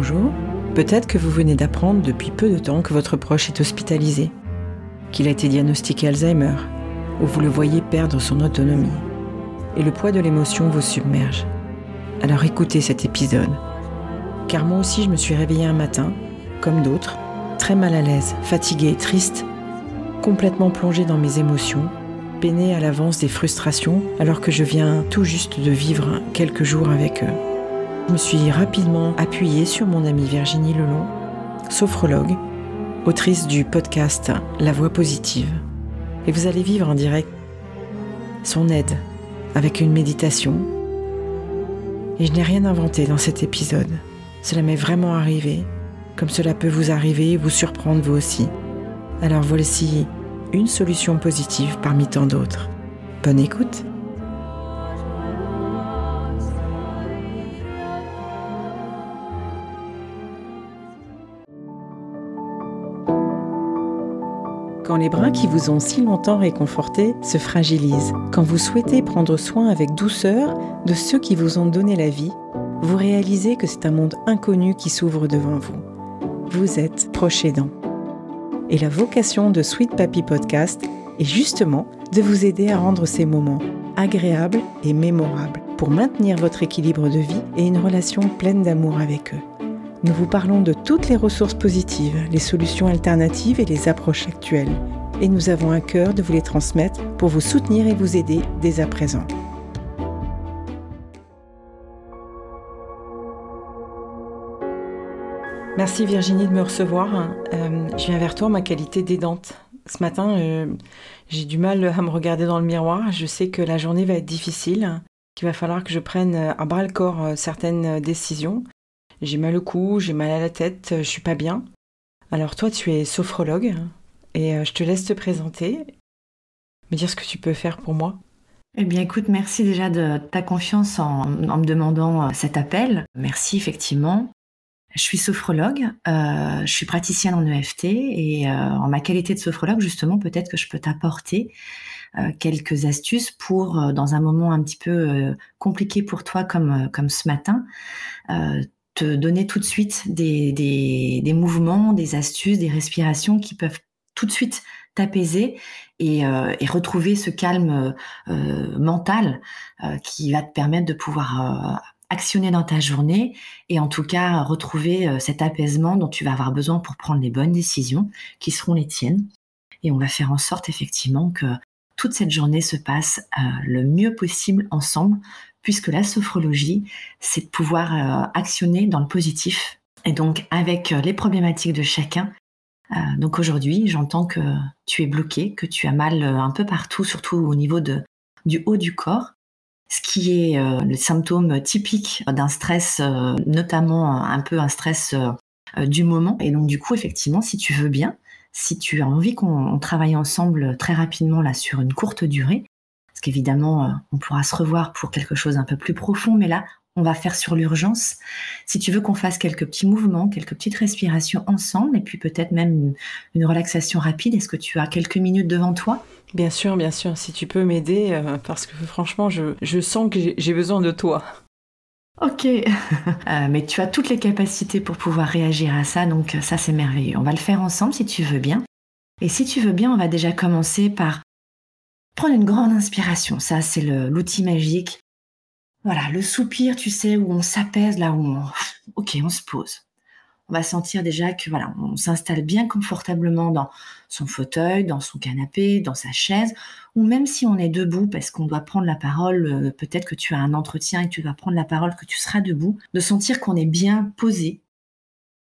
Bonjour, peut-être que vous venez d'apprendre depuis peu de temps que votre proche est hospitalisé, qu'il a été diagnostiqué Alzheimer, ou vous le voyez perdre son autonomie. Et le poids de l'émotion vous submerge. Alors écoutez cet épisode. Car moi aussi je me suis réveillée un matin, comme d'autres, très mal à l'aise, fatiguée, triste, complètement plongée dans mes émotions, peinée à l'avance des frustrations, alors que je viens tout juste de vivre quelques jours avec eux. Je me suis rapidement appuyée sur mon amie Virginie Lelon, sophrologue, autrice du podcast La Voix positive. Et vous allez vivre en direct son aide avec une méditation. Et je n'ai rien inventé dans cet épisode. Cela m'est vraiment arrivé, comme cela peut vous arriver et vous surprendre vous aussi. Alors voici une solution positive parmi tant d'autres. Bonne écoute! Quand les bras qui vous ont si longtemps réconforté se fragilisent, quand vous souhaitez prendre soin avec douceur de ceux qui vous ont donné la vie, vous réalisez que c'est un monde inconnu qui s'ouvre devant vous. Vous êtes proche aidant. Et la vocation de Sweet Papy Podcast est justement de vous aider à rendre ces moments agréables et mémorables pour maintenir votre équilibre de vie et une relation pleine d'amour avec eux. Nous vous parlons de toutes les ressources positives, les solutions alternatives et les approches actuelles. Et nous avons à cœur de vous les transmettre pour vous soutenir et vous aider dès à présent. Merci Virginie de me recevoir. Je viens vers toi en ma qualité d'aidante. Ce matin, j'ai du mal à me regarder dans le miroir. Je sais que la journée va être difficile, qu'il va falloir que je prenne à bras le corps certaines décisions. J'ai mal au cou, j'ai mal à la tête, je suis pas bien. Alors toi, tu es sophrologue et je te laisse te présenter, me dire ce que tu peux faire pour moi. Eh bien, écoute, merci déjà de ta confiance en me demandant cet appel. Merci, effectivement. Je suis sophrologue, je suis praticienne en EFT et en ma qualité de sophrologue, justement, peut-être que je peux t'apporter quelques astuces pour, dans un moment un petit peu compliqué pour toi comme ce matin, te donner tout de suite des mouvements, des astuces, des respirations qui peuvent tout de suite t'apaiser et retrouver ce calme mental qui va te permettre de pouvoir actionner dans ta journée et en tout cas retrouver cet apaisement dont tu vas avoir besoin pour prendre les bonnes décisions qui seront les tiennes. Et on va faire en sorte effectivement que toute cette journée se passe le mieux possible ensemble, puisque la sophrologie, c'est de pouvoir actionner dans le positif et donc avec les problématiques de chacun. Donc aujourd'hui, j'entends que tu es bloqué, que tu as mal un peu partout, surtout au niveau du haut du corps, ce qui est le symptôme typique d'un stress, notamment un peu un stress du moment. Et donc du coup, effectivement, si tu veux bien, si tu as envie qu'on travaille ensemble très rapidement là sur une courte durée, parce qu'évidemment, on pourra se revoir pour quelque chose un peu plus profond, mais là, on va faire sur l'urgence. Si tu veux qu'on fasse quelques petits mouvements, quelques petites respirations ensemble, et puis peut-être même une relaxation rapide, est-ce que tu as quelques minutes devant toi ? Bien sûr, si tu peux m'aider, parce que franchement, je sens que j'ai besoin de toi. Ok, mais tu as toutes les capacités pour pouvoir réagir à ça, donc ça c'est merveilleux. On va le faire ensemble si tu veux bien. Et si tu veux bien, on va déjà commencer par prendre une grande inspiration. Ça, c'est l'outil magique. Voilà, le soupir, tu sais, où on s'apaise, là où on se pose. On va sentir déjà que voilà, on s'installe bien confortablement dans son fauteuil, dans son canapé, dans sa chaise, ou même si on est debout parce qu'on doit prendre la parole, peut-être que tu as un entretien et que tu vas prendre la parole, que tu seras debout, de sentir qu'on est bien posé,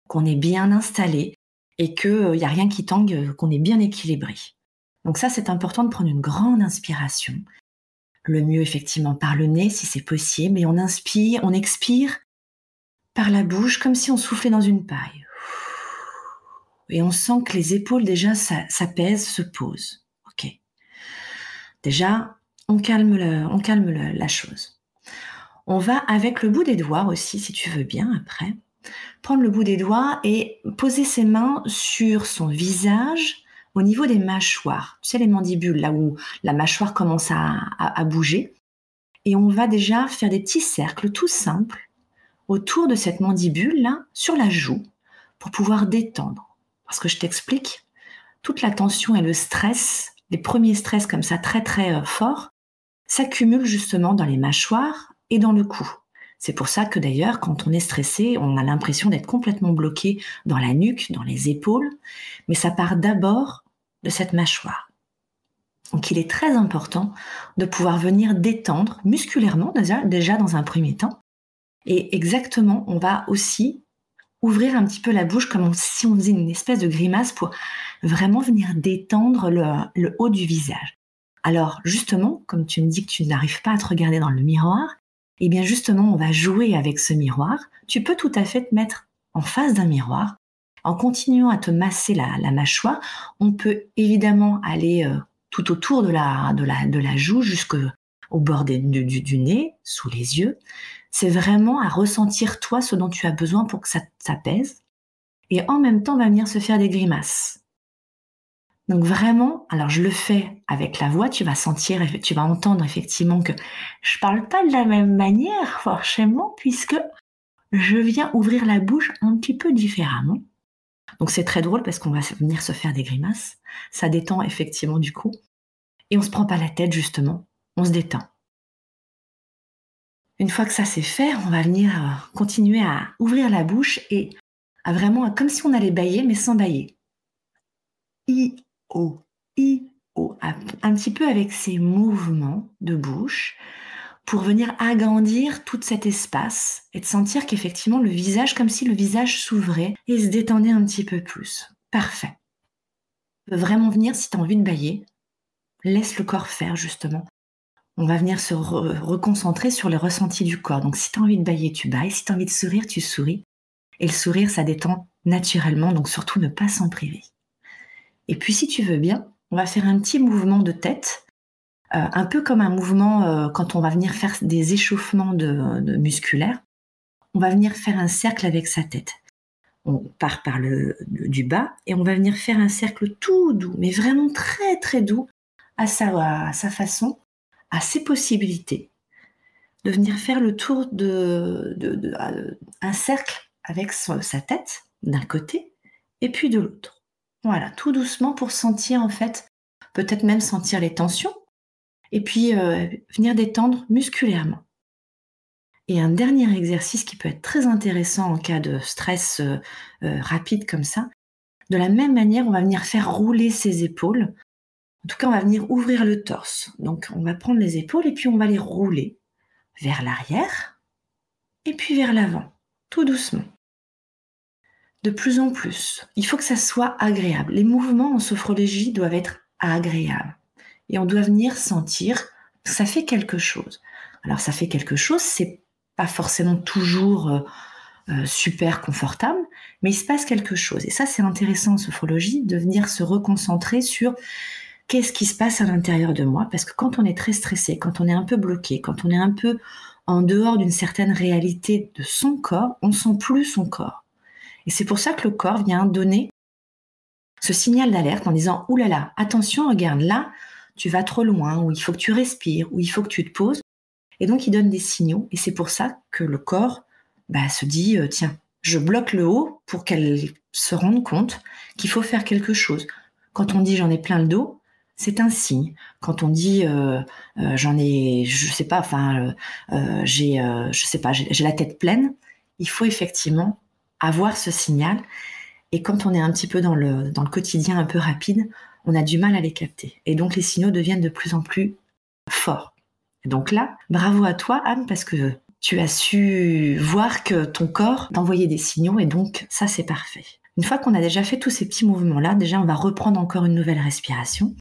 qu'on est bien installé et qu'il n'y a rien qui tangue, qu'on est bien équilibré. Donc ça, c'est important de prendre une grande inspiration. Le mieux, effectivement, par le nez, si c'est possible. Et on inspire, on expire par la bouche, comme si on soufflait dans une paille. Et on sent que les épaules, déjà, s'apaisent, se posent. Ok. Déjà, on calme la chose. On va, avec le bout des doigts aussi, si tu veux bien, après, prendre le bout des doigts et poser ses mains sur son visage, au niveau des mâchoires, tu sais, les mandibules, là où la mâchoire commence à bouger. Et on va déjà faire des petits cercles tout simples autour de cette mandibule-là, sur la joue, pour pouvoir détendre. Parce que je t'explique, toute la tension et le stress, les premiers stress comme ça très très forts, s'accumulent justement dans les mâchoires et dans le cou. C'est pour ça que d'ailleurs, quand on est stressé, on a l'impression d'être complètement bloqué dans la nuque, dans les épaules, mais ça part d'abord de cette mâchoire. Donc il est très important de pouvoir venir détendre musculairement déjà dans un premier temps. Et exactement, on va aussi ouvrir un petit peu la bouche comme si on faisait une espèce de grimace pour vraiment venir détendre le haut du visage. Alors justement, comme tu me dis que tu n'arrives pas à te regarder dans le miroir, eh bien justement, on va jouer avec ce miroir. Tu peux tout à fait te mettre en face d'un miroir. En continuant à te masser la mâchoire, on peut évidemment aller tout autour de la joue jusqu'au bord du nez, sous les yeux. C'est vraiment à ressentir toi ce dont tu as besoin pour que ça t'apaise. Et en même temps, on va venir se faire des grimaces. Donc vraiment, alors je le fais avec la voix, tu vas sentir, tu vas entendre effectivement que je parle pas de la même manière forcément puisque je viens ouvrir la bouche un petit peu différemment. Donc c'est très drôle parce qu'on va venir se faire des grimaces. Ça détend effectivement du coup. Et on se prend pas la tête justement, on se détend. Une fois que ça c'est fait, on va venir continuer à ouvrir la bouche et à vraiment, comme si on allait bâiller mais sans bâiller. I-O, I-O, un petit peu avec ces mouvements de bouche pour venir agrandir tout cet espace et de sentir qu'effectivement le visage, comme si le visage s'ouvrait et se détendait un petit peu plus. Parfait. Tu peux vraiment venir, si tu as envie de bâiller, laisse le corps faire justement. On va venir se reconcentrer sur les ressentis du corps. Donc si tu as envie de bâiller, tu bailles. Si tu as envie de sourire, tu souris. Et le sourire, ça détend naturellement, donc surtout ne pas s'en priver. Et puis si tu veux bien, on va faire un petit mouvement de tête, un peu comme un mouvement quand on va venir faire des échauffements de musculaires. On va venir faire un cercle avec sa tête. On part par du bas et on va venir faire un cercle tout doux, mais vraiment très très doux à sa façon, à ses possibilités, de venir faire le tour un cercle avec sa tête d'un côté et puis de l'autre. Voilà, tout doucement pour sentir en fait, peut-être même sentir les tensions et puis venir détendre musculairement. Et un dernier exercice qui peut être très intéressant en cas de stress rapide comme ça, de la même manière, on va venir faire rouler ses épaules. En tout cas, on va venir ouvrir le torse. Donc, on va prendre les épaules et puis on va les rouler vers l'arrière et puis vers l'avant, tout doucement. De plus en plus, il faut que ça soit agréable. Les mouvements en sophrologie doivent être agréables. Et on doit venir sentir que ça fait quelque chose. Alors, ça fait quelque chose, c'est pas forcément toujours super confortable, mais il se passe quelque chose. Et ça, c'est intéressant en sophrologie, de venir se reconcentrer sur qu'est-ce qui se passe à l'intérieur de moi. Parce que quand on est très stressé, quand on est un peu bloqué, quand on est un peu en dehors d'une certaine réalité de son corps, on ne sent plus son corps. Et c'est pour ça que le corps vient donner ce signal d'alerte en disant « Ouh là là, attention, regarde, là, tu vas trop loin, ou il faut que tu respires, ou il faut que tu te poses. » Et donc, il donne des signaux. Et c'est pour ça que le corps se dit « Tiens, je bloque le haut pour qu'elle se rende compte qu'il faut faire quelque chose. » Quand on dit « J'en ai plein le dos », c'est un signe. Quand on dit j'en ai, je sais pas, enfin, j'ai la tête pleine, il faut effectivement avoir ce signal. Et quand on est un petit peu dans le quotidien un peu rapide, on a du mal à les capter. Et donc les signaux deviennent de plus en plus forts. Et donc là, bravo à toi, Anne, parce que tu as su voir que ton corps t'envoyait des signaux et donc ça, c'est parfait. Une fois qu'on a déjà fait tous ces petits mouvements-là, déjà, on va reprendre encore une nouvelle respiration.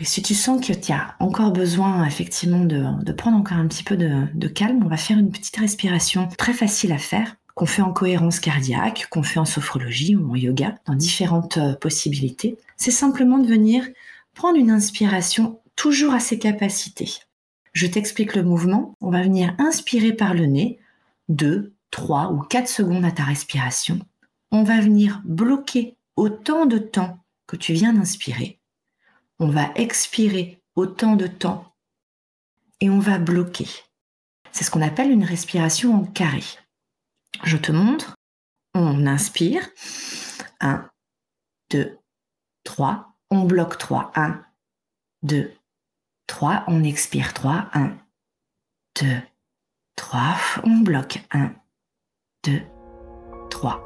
Et si tu sens que tu as encore besoin effectivement de prendre encore un petit peu de calme, on va faire une petite respiration très facile à faire, qu'on fait en cohérence cardiaque, qu'on fait en sophrologie ou en yoga, dans différentes possibilités. C'est simplement de venir prendre une inspiration toujours à ses capacités. Je t'explique le mouvement. On va venir inspirer par le nez, 2, 3 ou 4 secondes à ta respiration. On va venir bloquer autant de temps que tu viens d'inspirer. On va expirer autant de temps et on va bloquer. C'est ce qu'on appelle une respiration en carré. Je te montre. On inspire. 1, 2, 3. On bloque 3. 1, 2, 3. On expire 3. 1, 2, 3. On bloque 1, 2, 3.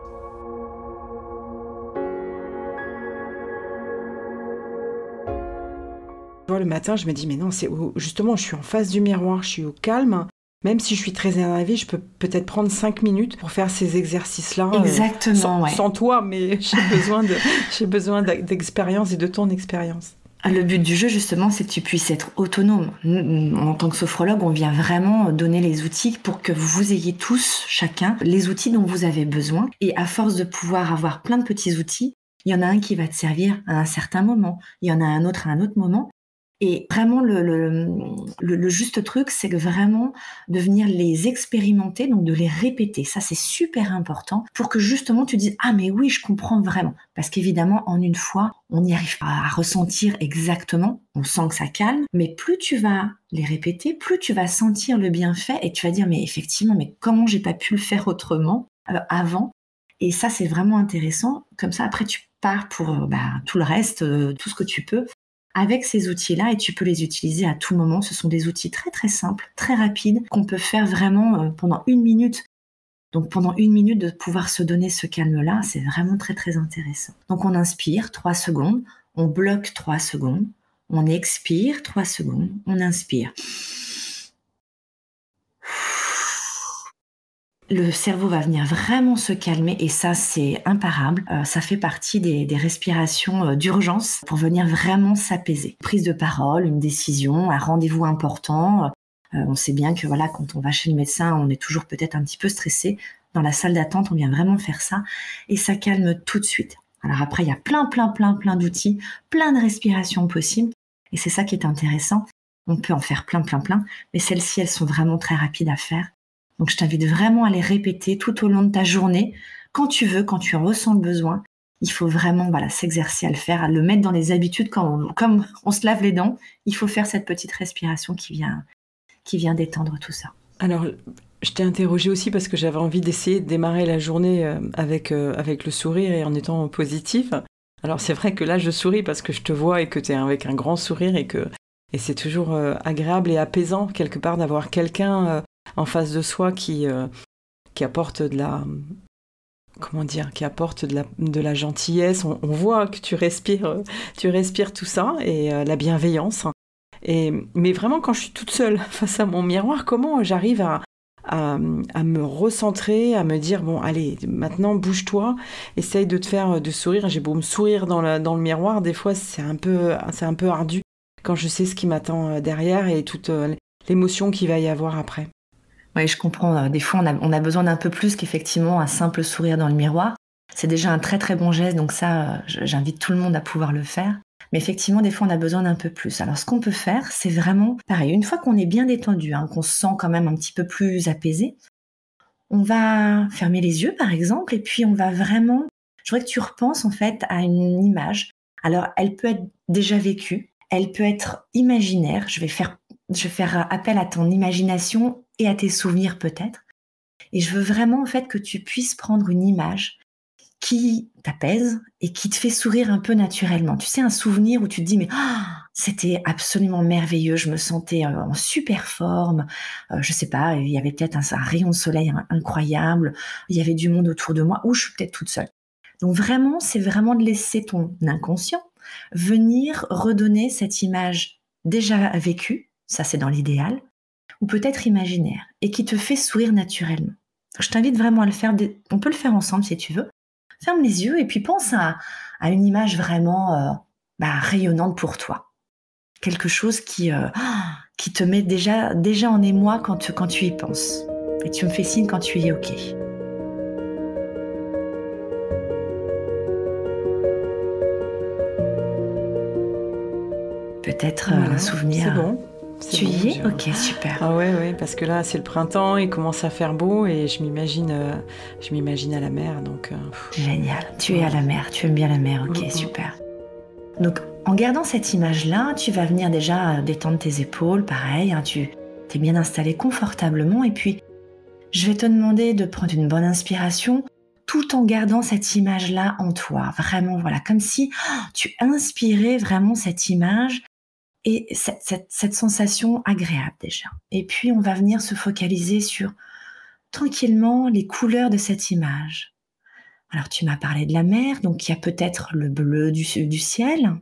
Le matin, je me dis, mais non, justement, je suis en face du miroir, je suis au calme. Même si je suis très énervée, je peux peut-être prendre 5 minutes pour faire ces exercices-là. Exactement, sans toi, mais j'ai besoin d'expérience et de ton expérience. Le but du jeu, justement, c'est que tu puisses être autonome. Nous, en tant que sophrologue, on vient vraiment donner les outils pour que vous ayez tous, chacun, les outils dont vous avez besoin. Et à force de pouvoir avoir plein de petits outils, il y en a un qui va te servir à un certain moment, il y en a un autre à un autre moment. Et vraiment, le juste truc, c'est que vraiment de venir les expérimenter, donc de les répéter. Ça, c'est super important pour que justement tu dises « Ah mais oui, je comprends vraiment ». Parce qu'évidemment, en une fois, on n'y arrive pas à ressentir exactement. On sent que ça calme. Mais plus tu vas les répéter, plus tu vas sentir le bienfait et tu vas dire « Mais effectivement, mais comment j'ai pas pu le faire autrement avant ?» Et ça, c'est vraiment intéressant. Comme ça, après, tu pars pour tout le reste, tout ce que tu peux, avec ces outils-là, et tu peux les utiliser à tout moment. Ce sont des outils très très simples, très rapides, qu'on peut faire vraiment pendant 1 minute. Donc pendant 1 minute, de pouvoir se donner ce calme-là, c'est vraiment très très intéressant. Donc on inspire 3 secondes, on bloque 3 secondes, on expire 3 secondes, on inspire. Le cerveau va venir vraiment se calmer et ça, c'est imparable. Ça fait partie des respirations d'urgence pour venir vraiment s'apaiser. Prise de parole, une décision, un rendez-vous important. On sait bien que voilà, quand on va chez le médecin, on est toujours peut-être un petit peu stressé. Dans la salle d'attente, on vient vraiment faire ça et ça calme tout de suite. Alors après, il y a plein d'outils, plein de respirations possibles et c'est ça qui est intéressant. On peut en faire plein, mais celles-ci, elles sont vraiment très rapides à faire. Donc, je t'invite vraiment à les répéter tout au long de ta journée, quand tu veux, quand tu en ressens le besoin. Il faut vraiment s'exercer à le faire, à le mettre dans les habitudes. Comme on se lave les dents, il faut faire cette petite respiration qui vient détendre tout ça. Alors, je t'ai interrogée aussi parce que j'avais envie d'essayer de démarrer la journée avec le sourire et en étant positif. Alors, c'est vrai que là, je souris parce que je te vois et que tu es avec un grand sourire et c'est toujours agréable et apaisant quelque part d'avoir quelqu'un en face de soi qui apporte de la de la gentillesse. On voit que tu respires tout ça et la bienveillance. Mais vraiment, quand je suis toute seule face à mon miroir, comment j'arrive à me recentrer, à me dire bon, allez, maintenant bouge-toi, essaye de sourire. J'ai beau me sourire dans le miroir, des fois c'est un peu ardu quand je sais ce qui m'attend derrière et toute l'émotion qu'il va y avoir après. Oui, je comprends. Des fois, on a besoin d'un peu plus qu'effectivement un simple sourire dans le miroir. C'est déjà un très très bon geste, donc ça, j'invite tout le monde à pouvoir le faire. Mais effectivement, des fois, on a besoin d'un peu plus. Alors, ce qu'on peut faire, c'est vraiment pareil. Une fois qu'on est bien détendu, qu'on se sent quand même un petit peu plus apaisé, on va fermer les yeux, par exemple, et puis on va vraiment... Je voudrais que tu repenses en fait à une image. Alors, elle peut être déjà vécue, elle peut être imaginaire. Je vais faire appel à ton imagination et à tes souvenirs peut-être. Et je veux vraiment en fait que tu puisses prendre une image qui t'apaise et qui te fait sourire un peu naturellement. Tu sais, un souvenir où tu te dis mais c'était absolument merveilleux, je me sentais en super forme, je sais pas, il y avait peut-être un rayon de soleil incroyable, il y avait du monde autour de moi, ou je suis peut-être toute seule. Donc vraiment, c'est vraiment de laisser ton inconscient venir redonner cette image déjà vécue, ça c'est dans l'idéal, ou peut-être imaginaire, et qui te fait sourire naturellement. Je t'invite vraiment à le faire, on peut le faire ensemble si tu veux. Ferme les yeux et puis pense à une image vraiment rayonnante pour toi. Quelque chose qui te met déjà en émoi quand tu y penses. Et tu me fais signe quand tu y es OK. Peut-être un souvenir. C'est bon. Tu y es ? Ok, super. Ah ouais, parce que là, c'est le printemps, il commence à faire beau et je m'imagine à la mer. Donc, génial. Tu es à la mer, tu aimes bien la mer, ok, super. Donc, en gardant cette image-là, tu vas venir déjà détendre tes épaules, pareil, tu tu es bien installé confortablement. Et puis, je vais te demander de prendre une bonne inspiration tout en gardant cette image-là en toi. Vraiment, voilà, comme si tu inspirais vraiment cette image et cette sensation agréable déjà. Et puis, on va venir se focaliser sur tranquillement les couleurs de cette image. Alors, tu m'as parlé de la mer, donc il y a peut-être le bleu du ciel,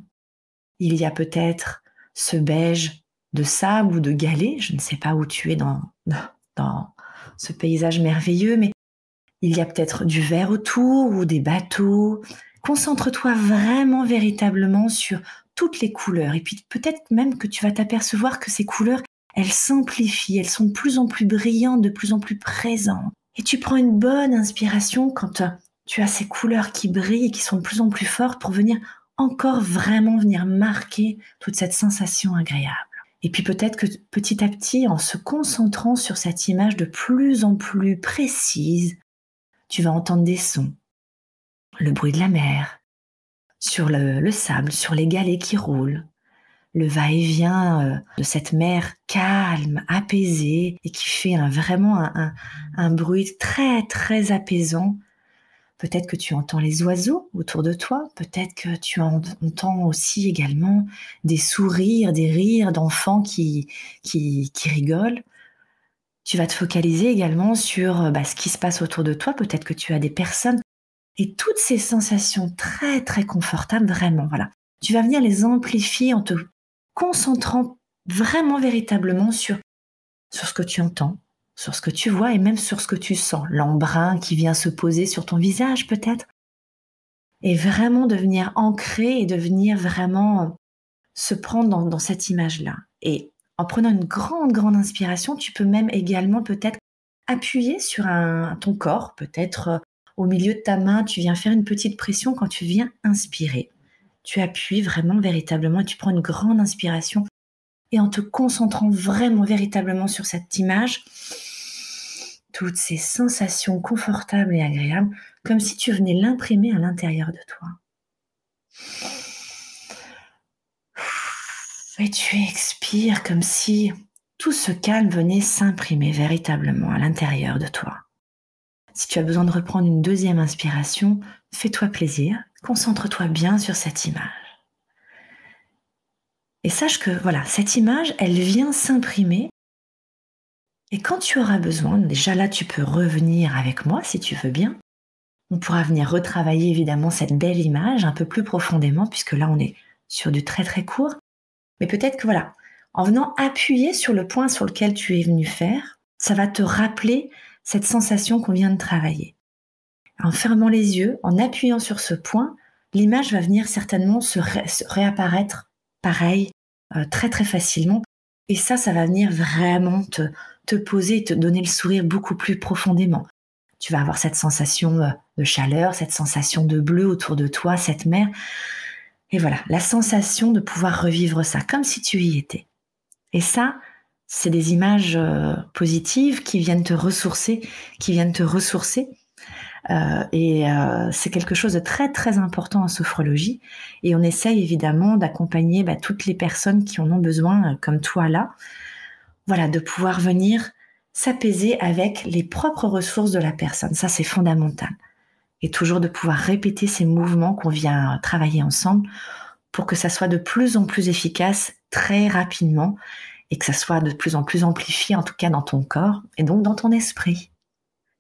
il y a peut-être ce beige de sable ou de galets, je ne sais pas où tu es dans ce paysage merveilleux, mais il y a peut-être du vert autour ou des bateaux. Concentre-toi vraiment, véritablement sur toutes les couleurs. Et puis peut-être même que tu vas t'apercevoir que ces couleurs, elles s'amplifient, elles sont de plus en plus brillantes, de plus en plus présentes. Et tu prends une bonne inspiration quand tu as ces couleurs qui brillent et qui sont de plus en plus fortes pour venir encore vraiment venir marquer toute cette sensation agréable. Et puis peut-être que petit à petit, en se concentrant sur cette image de plus en plus précise, tu vas entendre des sons, le bruit de la mer, sur le sable, sur les galets qui roulent, le va-et-vient de cette mer calme, apaisée, et qui fait vraiment un bruit très très apaisant. Peut-être que tu entends les oiseaux autour de toi, peut-être que tu entends aussi également des sourires, des rires d'enfants qui rigolent. Tu vas te focaliser également sur ce qui se passe autour de toi, peut-être que tu as des personnes et toutes ces sensations très très confortables, vraiment, voilà. Tu vas venir les amplifier en te concentrant vraiment véritablement sur ce que tu entends, sur ce que tu vois et même sur ce que tu sens, l'embrun qui vient se poser sur ton visage peut-être, et vraiment de venir ancrer et de venir vraiment se prendre dans cette image-là. Et en prenant une grande inspiration, tu peux même également peut-être appuyer sur ton corps, peut-être au milieu de ta main, tu viens faire une petite pression quand tu viens inspirer. Tu appuies vraiment véritablement et tu prends une grande inspiration et en te concentrant vraiment véritablement sur cette image, toutes ces sensations confortables et agréables, comme si tu venais l'imprimer à l'intérieur de toi. Et tu expires comme si tout ce calme venait s'imprimer véritablement à l'intérieur de toi. Si tu as besoin de reprendre une deuxième inspiration, fais-toi plaisir, concentre-toi bien sur cette image. Et sache que voilà, cette image, elle vient s'imprimer. Et quand tu auras besoin, déjà là, tu peux revenir avec moi si tu veux bien. On pourra venir retravailler évidemment cette belle image un peu plus profondément, puisque là, on est sur du très très court. Mais peut-être que voilà, en venant appuyer sur le point sur lequel tu es venu faire, ça va te rappeler cette sensation qu'on vient de travailler. En fermant les yeux, en appuyant sur ce point, l'image va venir certainement se réapparaître pareil, très très facilement. Et ça va venir vraiment te poser et te donner le sourire beaucoup plus profondément. Tu vas avoir cette sensation de chaleur, cette sensation de bleu autour de toi, cette mer. Et voilà, la sensation de pouvoir revivre ça, comme si tu y étais. Et ça, c'est des images positives qui viennent te ressourcer, c'est quelque chose de très très important en sophrologie. Et on essaye évidemment d'accompagner toutes les personnes qui en ont besoin, comme toi là, voilà, de pouvoir venir s'apaiser avec les propres ressources de la personne. Ça, c'est fondamental. Et toujours de pouvoir répéter ces mouvements qu'on vient travailler ensemble pour que ça soit de plus en plus efficace très rapidement et que ça soit de plus en plus amplifié, en tout cas dans ton corps et donc dans ton esprit.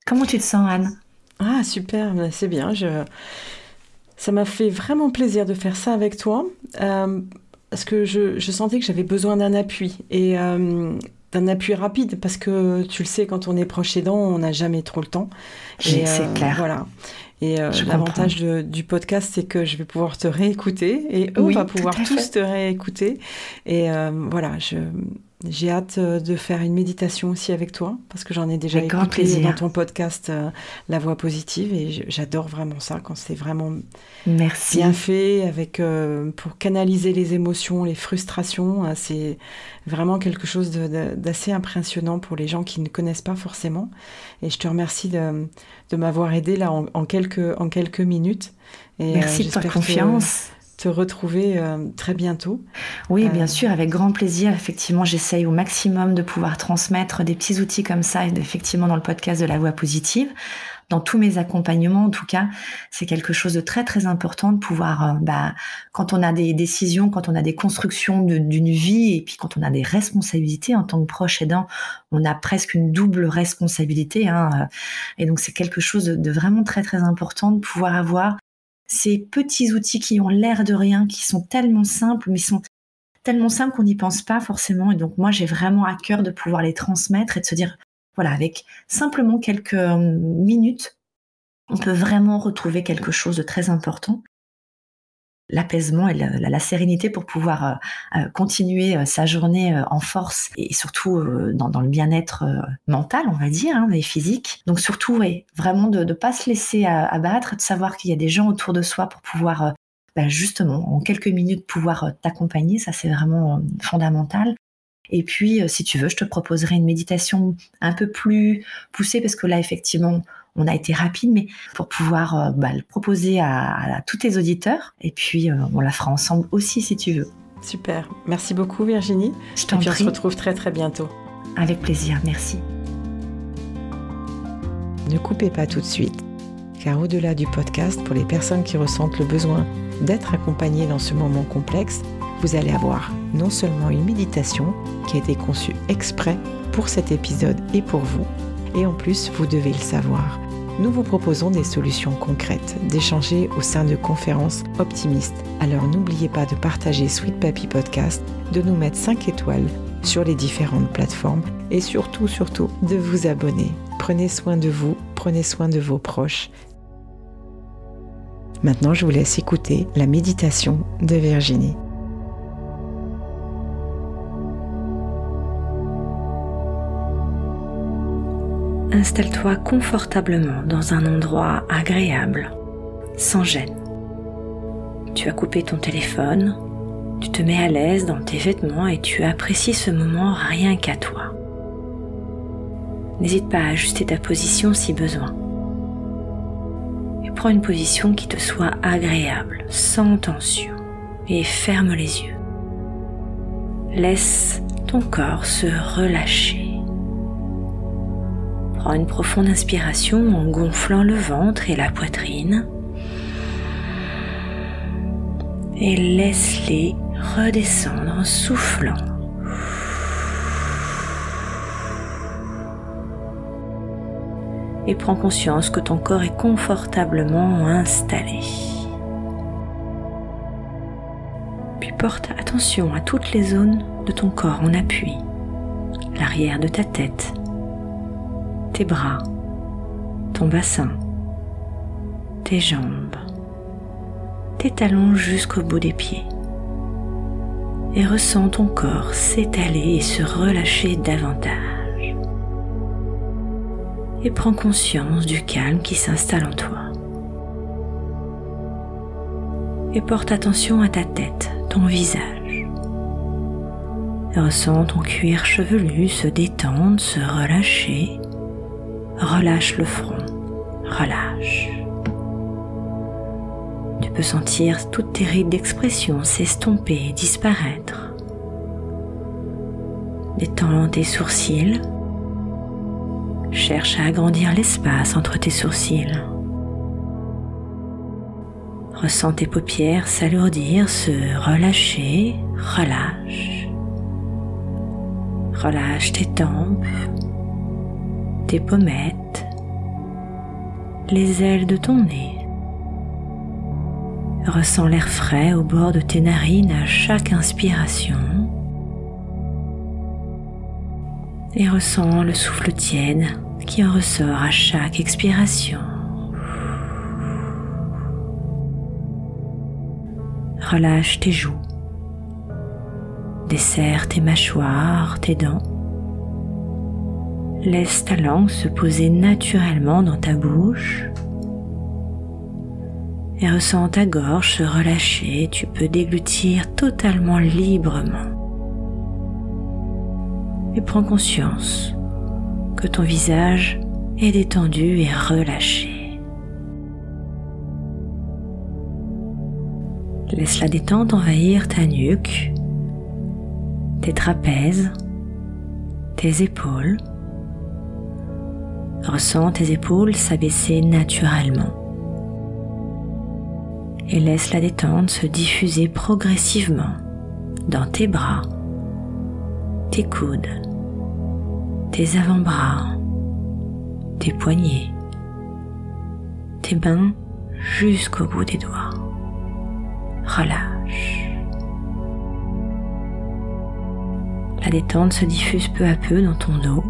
Comment tu te sens, Anne ? Ah, super, c'est bien. Ça m'a fait vraiment plaisir de faire ça avec toi parce que je sentais que j'avais besoin d'un appui et d'un appui rapide parce que tu le sais, quand on est proche aidant, on n'a jamais trop le temps. C'est clair. Voilà. Et l'avantage du podcast, c'est que je vais pouvoir te réécouter et on va pouvoir tous te réécouter. Et voilà, j'ai hâte de faire une méditation aussi avec toi parce que j'en ai déjà écouté dans ton podcast La Voix Positive et j'adore vraiment ça quand c'est vraiment bien fait avec pour canaliser les émotions, les frustrations. C'est vraiment quelque chose d'assez impressionnant pour les gens qui ne connaissent pas forcément. Et je te remercie de m'avoir aidé là en quelques minutes. Et merci de ta confiance. te retrouver très bientôt. Oui, bien sûr, avec grand plaisir. Effectivement, j'essaye au maximum de pouvoir transmettre des petits outils comme ça, effectivement, dans le podcast de la voix positive. Dans tous mes accompagnements, en tout cas, c'est quelque chose de très, très important de pouvoir, quand on a des décisions, quand on a des constructions d'une vie et puis quand on a des responsabilités en tant que proche aidant, on a presque une double responsabilité, hein. Et donc, c'est quelque chose de vraiment très, très important de pouvoir avoir ces petits outils qui ont l'air de rien, qui sont tellement simples, mais sont tellement simples qu'on n'y pense pas forcément. Et donc, moi, j'ai vraiment à cœur de pouvoir les transmettre et de se dire, voilà, avec simplement quelques minutes, on peut vraiment retrouver quelque chose de très important. L'apaisement et la sérénité pour pouvoir continuer sa journée en force et surtout dans le bien-être mental, on va dire, hein, et physique. Donc surtout, ouais, vraiment de ne pas se laisser abattre, de savoir qu'il y a des gens autour de soi pour pouvoir justement, en quelques minutes, pouvoir t'accompagner. Ça, c'est vraiment fondamental. Et puis, si tu veux, je te proposerai une méditation un peu plus poussée, parce que là, effectivement, on a été rapide, mais pour pouvoir le proposer à tous tes auditeurs. Et puis, on la fera ensemble aussi, si tu veux. Super. Merci beaucoup, Virginie. Je t'en prie. Et puis, on se retrouve très, très bientôt. Avec plaisir. Merci. Ne coupez pas tout de suite, car au-delà du podcast, pour les personnes qui ressentent le besoin d'être accompagnées dans ce moment complexe, vous allez avoir non seulement une méditation qui a été conçue exprès pour cet épisode et pour vous, et en plus, vous devez le savoir, nous vous proposons des solutions concrètes, d'échanger au sein de conférences optimistes. Alors n'oubliez pas de partager Sweet Papy Podcast, de nous mettre 5 étoiles sur les différentes plateformes et surtout, de vous abonner. Prenez soin de vous, prenez soin de vos proches. Maintenant, je vous laisse écouter la méditation de Virginie. Installe-toi confortablement dans un endroit agréable, sans gêne. Tu as coupé ton téléphone, tu te mets à l'aise dans tes vêtements et tu apprécies ce moment rien qu'à toi. N'hésite pas à ajuster ta position si besoin. Et prends une position qui te soit agréable, sans tension, et ferme les yeux. Laisse ton corps se relâcher. Prends une profonde inspiration en gonflant le ventre et la poitrine et laisse-les redescendre en soufflant. Et prends conscience que ton corps est confortablement installé. Puis porte attention à toutes les zones de ton corps en appui, l'arrière de ta tête, tes bras, ton bassin, tes jambes, tes talons jusqu'au bout des pieds. Et ressens ton corps s'étaler et se relâcher davantage. Et prends conscience du calme qui s'installe en toi. Et porte attention à ta tête, ton visage. Et ressens ton cuir chevelu se détendre, se relâcher. Relâche le front, relâche. Tu peux sentir toutes tes rides d'expression s'estomper et disparaître. Détends tes sourcils. Cherche à agrandir l'espace entre tes sourcils. Ressens tes paupières s'alourdir, se relâcher, relâche. Relâche tes tempes, tes pommettes, les ailes de ton nez. Ressens l'air frais au bord de tes narines à chaque inspiration et ressens le souffle tiède qui en ressort à chaque expiration. Relâche tes joues, desserre tes mâchoires, tes dents. Laisse ta langue se poser naturellement dans ta bouche et ressens ta gorge se relâcher. Tu peux déglutir totalement librement. Et prends conscience que ton visage est détendu et relâché. Laisse la détente envahir ta nuque, tes trapèzes, tes épaules. Ressens tes épaules s'abaisser naturellement. Et laisse la détente se diffuser progressivement dans tes bras, tes coudes, tes avant-bras, tes poignets, tes mains jusqu'au bout des doigts. Relâche. La détente se diffuse peu à peu dans ton dos.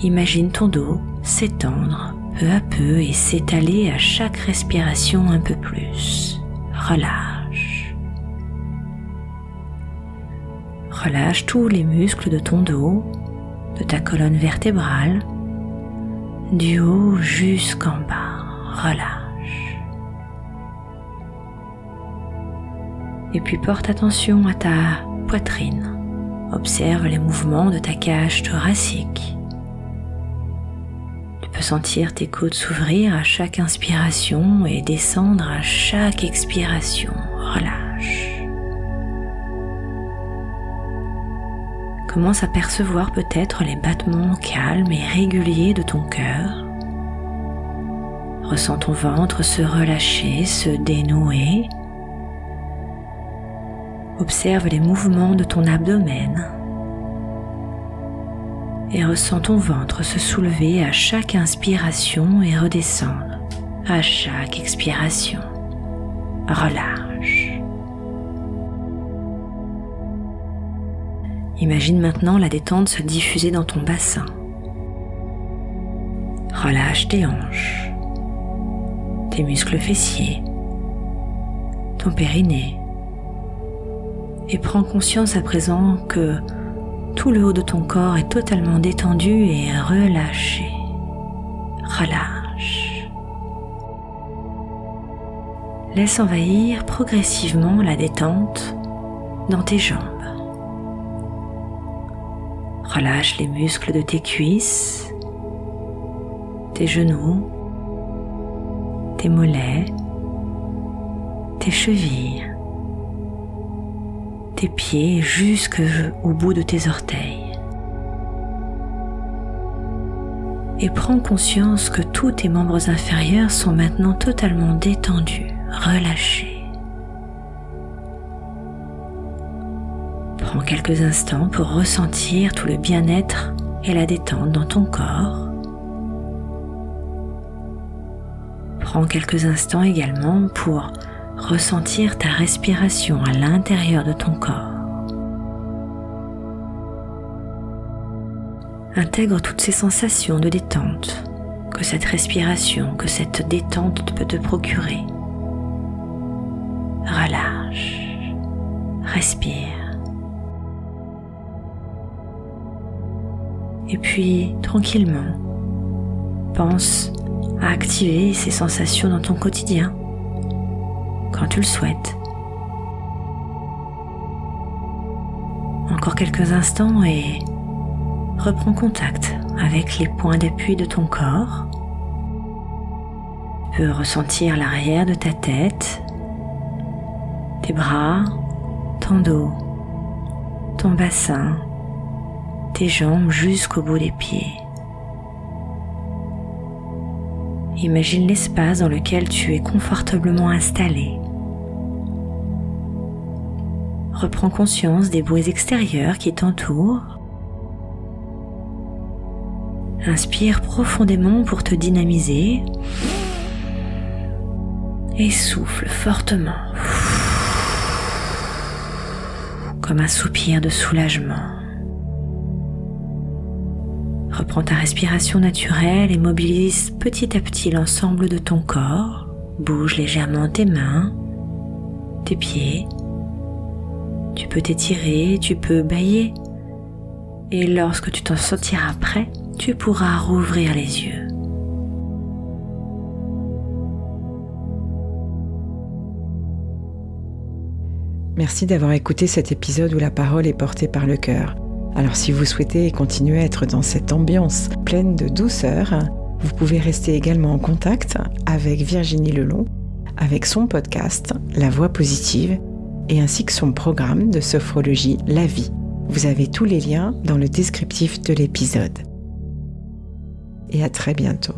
Imagine ton dos s'étendre peu à peu et s'étaler à chaque respiration un peu plus. Relâche. Relâche tous les muscles de ton dos, de ta colonne vertébrale, du haut jusqu'en bas. Relâche. Et puis porte attention à ta poitrine. Observe les mouvements de ta cage thoracique. Tu peux sentir tes côtes s'ouvrir à chaque inspiration et descendre à chaque expiration. Relâche. Commence à percevoir peut-être les battements calmes et réguliers de ton cœur. Ressens ton ventre se relâcher, se dénouer. Observe les mouvements de ton abdomen et ressens ton ventre se soulever à chaque inspiration et redescendre à chaque expiration. Relâche. Imagine maintenant la détente se diffuser dans ton bassin. Relâche tes hanches, tes muscles fessiers, ton périnée. Et prends conscience à présent que tout le haut de ton corps est totalement détendu et relâché. Relâche. Laisse envahir progressivement la détente dans tes jambes. Relâche les muscles de tes cuisses, tes genoux, tes mollets, tes chevilles, tes pieds jusqu'au bout de tes orteils. Et prends conscience que tous tes membres inférieurs sont maintenant totalement détendus, relâchés. Prends quelques instants pour ressentir tout le bien-être et la détente dans ton corps. Prends quelques instants également pour ressentir ta respiration à l'intérieur de ton corps. Intègre toutes ces sensations de détente que cette respiration, que cette détente peut te procurer. Relâche, respire. Et puis, tranquillement, pense à activer ces sensations dans ton quotidien, quand tu le souhaites. Encore quelques instants et reprends contact avec les points d'appui de ton corps. Tu peux ressentir l'arrière de ta tête, tes bras, ton dos, ton bassin, tes jambes jusqu'au bout des pieds. Imagine l'espace dans lequel tu es confortablement installé. Reprends conscience des bruits extérieurs qui t'entourent. Inspire profondément pour te dynamiser et souffle fortement, comme un soupir de soulagement. Reprends ta respiration naturelle et mobilise petit à petit l'ensemble de ton corps. Bouge légèrement tes mains, tes pieds. Tu peux t'étirer, tu peux bâiller. Et lorsque tu t'en sentiras prêt, tu pourras rouvrir les yeux. Merci d'avoir écouté cet épisode où la parole est portée par le cœur. Alors si vous souhaitez continuer à être dans cette ambiance pleine de douceur, vous pouvez rester également en contact avec Virginie Lelon avec son podcast La Voix Positive et ainsi que son programme de sophrologie La Vie. Vous avez tous les liens dans le descriptif de l'épisode. Et à très bientôt.